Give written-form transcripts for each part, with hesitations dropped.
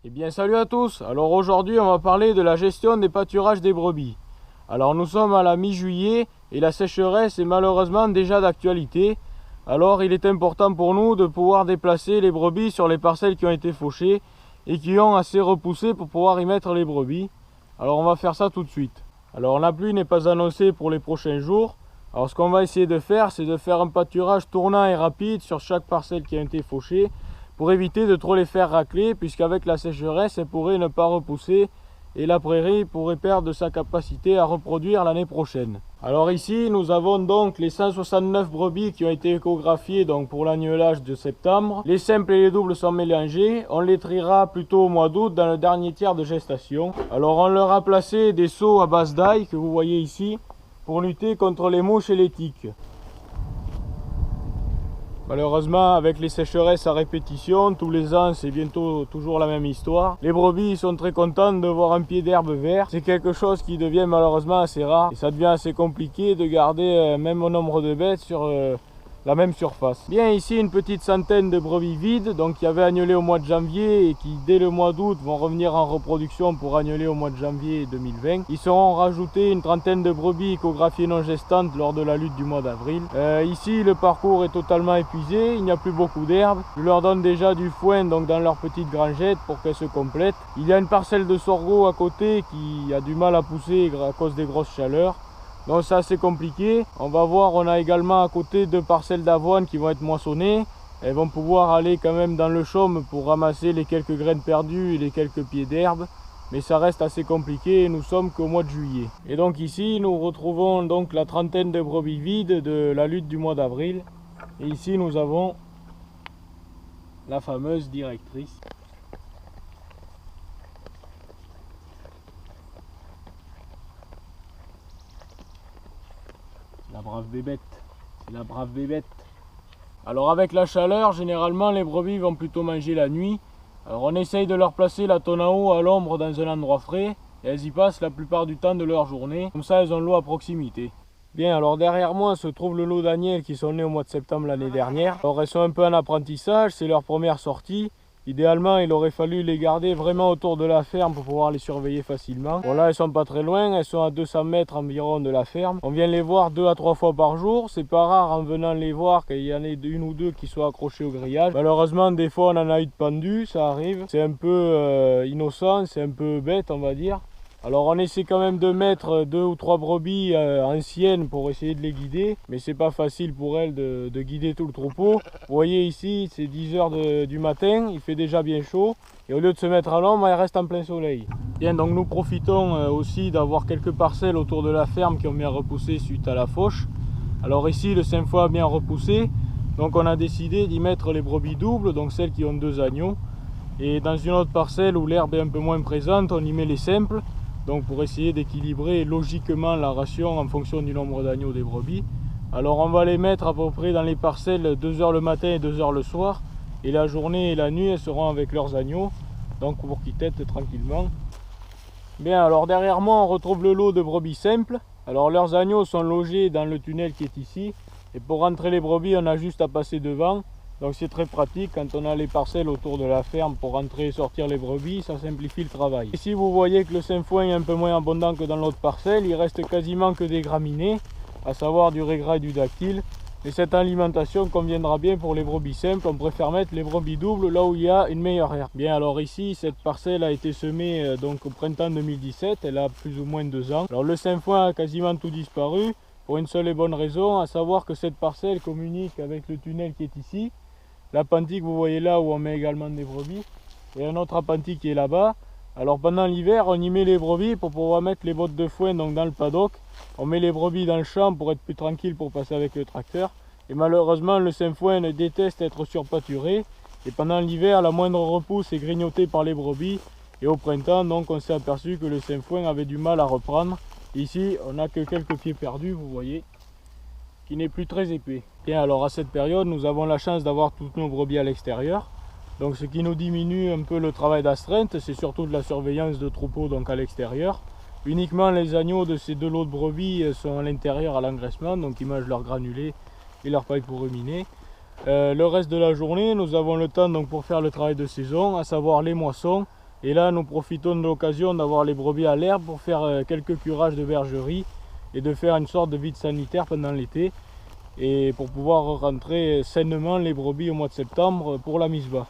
Eh bien salut à tous. Alors aujourd'hui on va parler de la gestion des pâturages des brebis. Alors nous sommes à la mi-juillet et la sécheresse est malheureusement déjà d'actualité. Alors il est important pour nous de pouvoir déplacer les brebis sur les parcelles qui ont été fauchées et qui ont assez repoussé pour pouvoir y mettre les brebis. Alors on va faire ça tout de suite. Alors la pluie n'est pas annoncée pour les prochains jours. Alors ce qu'on va essayer de faire, c'est de faire un pâturage tournant et rapide sur chaque parcelle qui a été fauchée, pour éviter de trop les faire racler, puisqu'avec la sécheresse, elles pourraient ne pas repousser et la prairie pourrait perdre sa capacité à reproduire l'année prochaine. Alors ici, nous avons donc les 169 brebis qui ont été échographiées donc pour l'agnelage de septembre. Les simples et les doubles sont mélangés. On les triera plutôt au mois d'août dans le dernier tiers de gestation. Alors on leur a placé des seaux à base d'ail que vous voyez ici pour lutter contre les mouches et les tiques. Malheureusement, avec les sécheresses à répétition, tous les ans, c'est bientôt toujours la même histoire. Les brebis sont très contentes de voir un pied d'herbe vert. C'est quelque chose qui devient malheureusement assez rare. Et ça devient assez compliqué de garder même au nombre de bêtes sur la même surface. Bien, ici, une petite centaine de brebis vides, donc qui avaient agnelé au mois de janvier et qui, dès le mois d'août, vont revenir en reproduction pour agneler au mois de janvier 2020. Ils seront rajoutés une trentaine de brebis échographiées non gestantes lors de la lutte du mois d'avril. Ici, le parcours est totalement épuisé, il n'y a plus beaucoup d'herbe. Je leur donne déjà du foin donc dans leur petite grangette pour qu'elles se complètent. Il y a une parcelle de sorgho à côté qui a du mal à pousser à cause des grosses chaleurs. Donc c'est assez compliqué. On va voir, on a également à côté 2 parcelles d'avoine qui vont être moissonnées. Elles vont pouvoir aller quand même dans le chaume pour ramasser les quelques graines perdues et les quelques pieds d'herbe. Mais ça reste assez compliqué et nous sommes qu'au mois de juillet. Et donc ici nous retrouvons donc la trentaine de brebis vides de la lutte du mois d'avril. Et ici nous avons la fameuse directrice. La brave bébête, c'est la brave bébête. Alors avec la chaleur, généralement les brebis vont plutôt manger la nuit. Alors on essaye de leur placer la tonne à eau à l'ombre dans un endroit frais. Et elles y passent la plupart du temps de leur journée. Comme ça elles ont l'eau à proximité. Bien, alors derrière moi se trouve le lot d'agnelles qui sont nées au mois de septembre l'année dernière. Alors elles sont un peu en apprentissage, c'est leur première sortie. Idéalement, il aurait fallu les garder vraiment autour de la ferme pour pouvoir les surveiller facilement. Bon là, elles sont pas très loin, elles sont à 200 mètres environ de la ferme. On vient les voir 2 à 3 fois par jour. C'est pas rare en venant les voir qu'il y en ait une ou deux qui soient accrochées au grillage. Malheureusement, des fois on en a eu de pendus, ça arrive. C'est un peu innocent, c'est un peu bête on va dire. Alors on essaie quand même de mettre 2 ou 3 brebis anciennes pour essayer de les guider. Mais c'est pas facile pour elles de guider tout le troupeau. Vous voyez ici, c'est 10 h du matin, il fait déjà bien chaud. Et au lieu de se mettre à l'ombre, elles restent en plein soleil. Bien, donc nous profitons aussi d'avoir quelques parcelles autour de la ferme qui ont bien repoussé suite à la fauche. Alors ici, le 5 fois a bien repoussé. Donc on a décidé d'y mettre les brebis doubles, donc celles qui ont 2 agneaux. Et dans une autre parcelle où l'herbe est un peu moins présente, on y met les simples. Donc pour essayer d'équilibrer logiquement la ration en fonction du nombre d'agneaux des brebis. Alors on va les mettre à peu près dans les parcelles 2 h le matin et 2 h le soir. Et la journée et la nuit elles seront avec leurs agneaux. Donc pour qu'ils têtent tranquillement. Bien, alors derrière moi on retrouve le lot de brebis simples. Alors leurs agneaux sont logés dans le tunnel qui est ici. Et pour rentrer les brebis on a juste à passer devant. Donc c'est très pratique quand on a les parcelles autour de la ferme pour rentrer et sortir les brebis, ça simplifie le travail. Ici vous voyez que le sainfoin est un peu moins abondant que dans l'autre parcelle, il reste quasiment que des graminées, à savoir du régras et du dactyle. Et cette alimentation conviendra bien pour les brebis simples, on préfère mettre les brebis doubles là où il y a une meilleure herbe. Bien, alors ici cette parcelle a été semée donc au printemps 2017, elle a plus ou moins 2 ans. Alors le sainfoin a quasiment tout disparu pour une seule et bonne raison, à savoir que cette parcelle communique avec le tunnel qui est ici. L'appentis que vous voyez là où on met également des brebis et un autre appentis qui est là-bas. Alors pendant l'hiver on y met les brebis pour pouvoir mettre les bottes de foin donc dans le paddock. On met les brebis dans le champ pour être plus tranquille pour passer avec le tracteur. Et malheureusement le sainfoin déteste être surpâturé. Et pendant l'hiver la moindre repousse est grignotée par les brebis. Et au printemps donc on s'est aperçu que le sainfoin avait du mal à reprendre. Ici on n'a que quelques pieds perdus vous voyez, qui n'est plus très épais. Bien, alors à cette période nous avons la chance d'avoir toutes nos brebis à l'extérieur, donc ce qui nous diminue un peu le travail d'astreinte, c'est surtout de la surveillance de troupeaux donc à l'extérieur. Uniquement les agneaux de ces 2 lots de brebis sont à l'intérieur à l'engraissement, donc ils mangent leurs granulés et leurs pailles pour ruminer. Le reste de la journée nous avons le temps donc pour faire le travail de saison, à savoir les moissons Et là nous profitons de l'occasion d'avoir les brebis à l'herbe pour faire quelques curages de bergerie et de faire une sorte de vide sanitaire pendant l'été, et pour pouvoir rentrer sainement les brebis au mois de septembre pour la mise bas.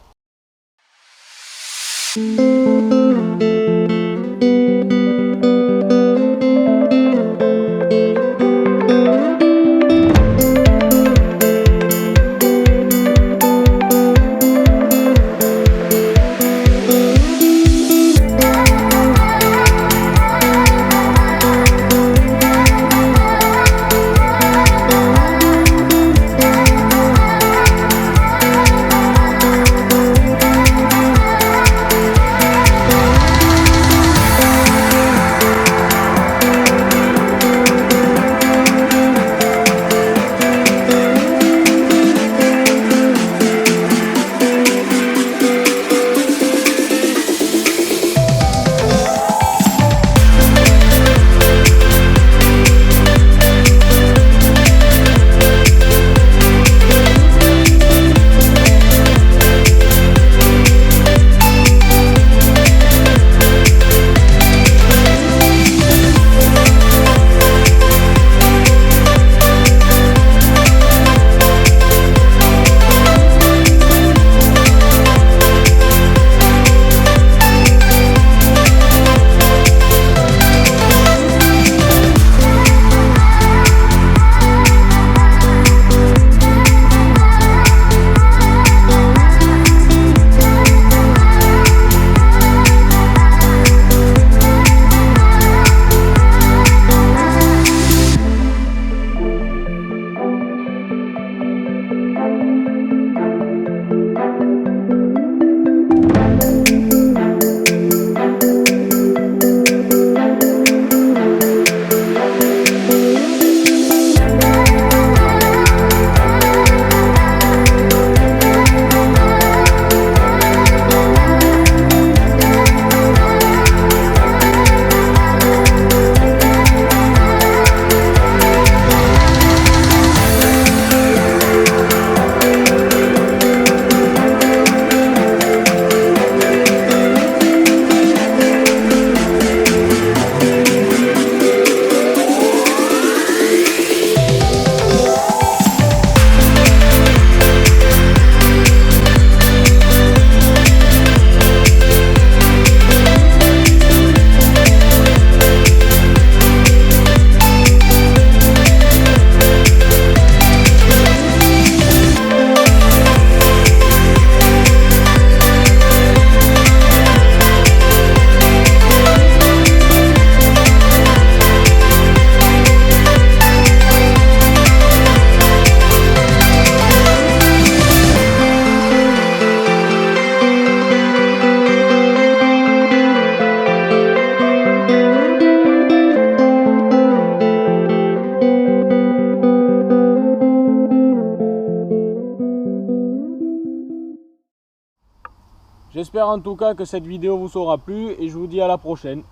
J'espère en tout cas que cette vidéo vous aura plu et je vous dis à la prochaine.